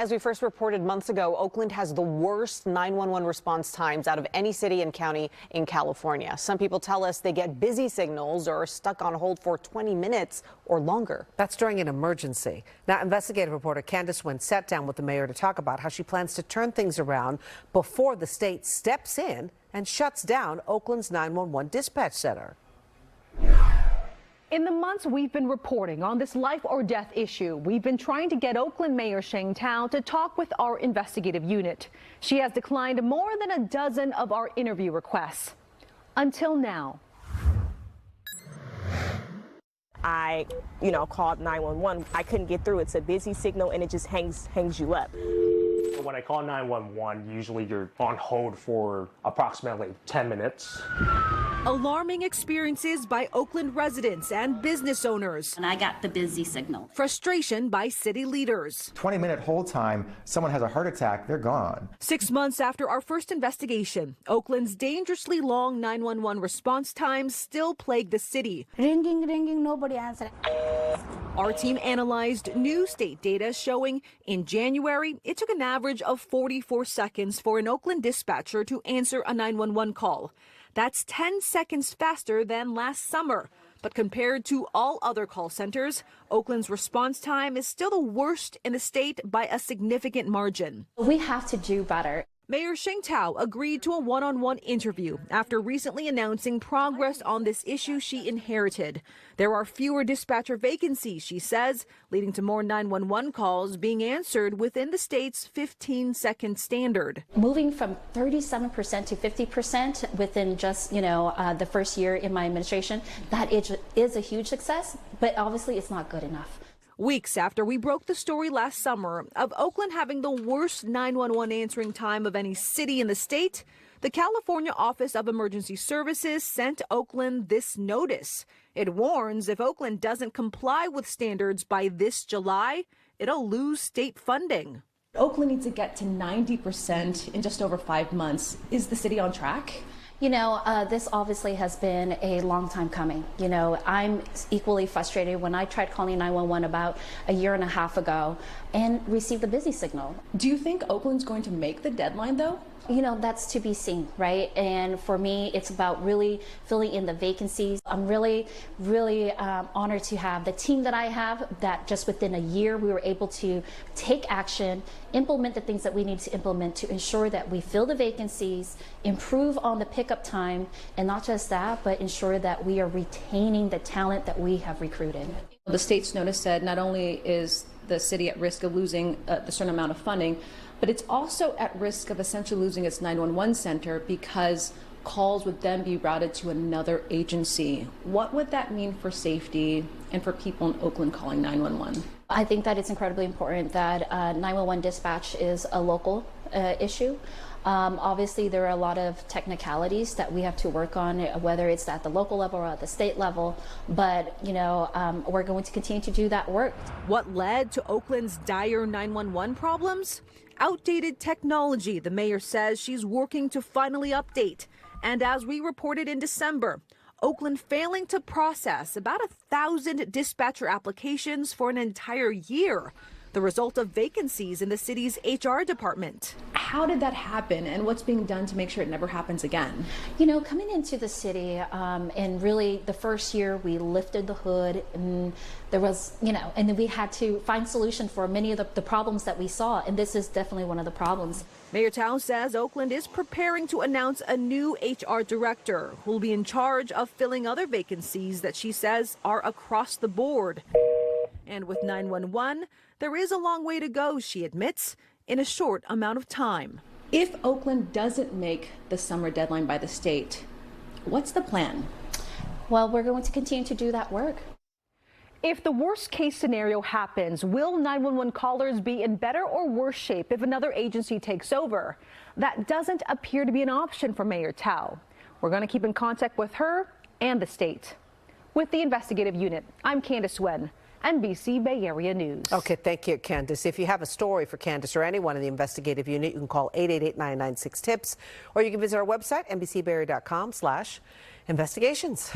As we first reported months ago, Oakland has the worst 911 response times out of any city and county in California. Some people tell us they get busy signals or are stuck on hold for 20 minutes or longer. That's during an emergency. Now, investigative reporter Candice Nguyen sat down with the mayor to talk about how she plans to turn things around before the state steps in and shuts down Oakland's 911 dispatch center. In the months we've been reporting on this life or death issue, we've been trying to get Oakland Mayor Sheng Thao to talk with our investigative unit. She has declined more than a dozen of our interview requests. Until now. I, called 911. I couldn't get through. It's a busy signal and it just hangs you up. When I call 911, usually you're on hold for approximately 10 minutes. Alarming experiences by Oakland residents and business owners. And I got the busy signal. Frustration by city leaders. 20-minute hold time, someone has a heart attack, they're gone. 6 months after our first investigation, Oakland's dangerously long 911 response times still plague the city. Ringing, nobody answered. Our team analyzed new state data showing in January, it took an average of 44 seconds for an Oakland dispatcher to answer a 911 call. That's 10 seconds faster than last summer. But compared to all other call centers, Oakland's response time is still the worst in the state by a significant margin. We have to do better. Mayor Sheng Thao agreed to a one-on-one interview after recently announcing progress on this issue she inherited. There are fewer dispatcher vacancies, she says, leading to more 911 calls being answered within the state's 15-second standard. Moving from 37% to 50% within just, the first year in my administration, that is a huge success, but obviously it's not good enough. Weeks after we broke the story last summer of Oakland having the worst 911 answering time of any city in the state, the California Office of Emergency Services sent Oakland this notice. It warns if Oakland doesn't comply with standards by this July, it'll lose state funding. Oakland needs to get to 90% in just over 5 months. Is the city on track? This obviously has been a long time coming. I'm equally frustrated when I tried calling 911 about a year and a half ago and received a busy signal. Do you think Oakland's going to make the deadline, though? That's to be seen, right? And for me, it's about really filling in the vacancies. I'm really honored to have the team that I have, that just within a year we were able to take action, implement the things that we need to implement to ensure that we fill the vacancies, improve on the pickup time, and not just that, but ensure that we are retaining the talent that we have recruited. The state's notice said not only is the city at risk of losing a certain amount of funding, but it's also at risk of essentially losing its 911 center because calls would then be routed to another agency. What would that mean for safety and for people in Oakland calling 911? I think that it's incredibly important that 911 dispatch is a local issue. Obviously, there are a lot of technicalities that we have to work on, whether it's at the local level or at the state level. But, we're going to continue to do that work. What led to Oakland's dire 911 problems? Outdated technology, the mayor says she's working to finally update. And as we reported in December, Oakland failing to process about 1,000 dispatcher applications for an entire year, the result of vacancies in the city's HR department. How did that happen, and what's being done to make sure it never happens again? Coming into the city, and really the first year we lifted the hood, and there was, and then we had to find solution for many of the problems that we saw, and this is definitely one of the problems. Mayor Thao says Oakland is preparing to announce a new HR director who will be in charge of filling other vacancies that she says are across the board. And with 911, there is a long way to go, she admits, in a short amount of time. If Oakland doesn't make the summer deadline by the state, what's the plan? Well, we're going to continue to do that work. If the worst case scenario happens, will 911 callers be in better or worse shape if another agency takes over? That doesn't appear to be an option for Mayor Thao. We're going to keep in contact with her and the state. With the investigative unit, I'm Candice Nguyen, NBC Bay Area News. Okay, thank you, Candice. If you have a story for Candice or anyone in the investigative unit, you can call 888-996-TIPS, or you can visit our website, NBCBayArea.com/investigations.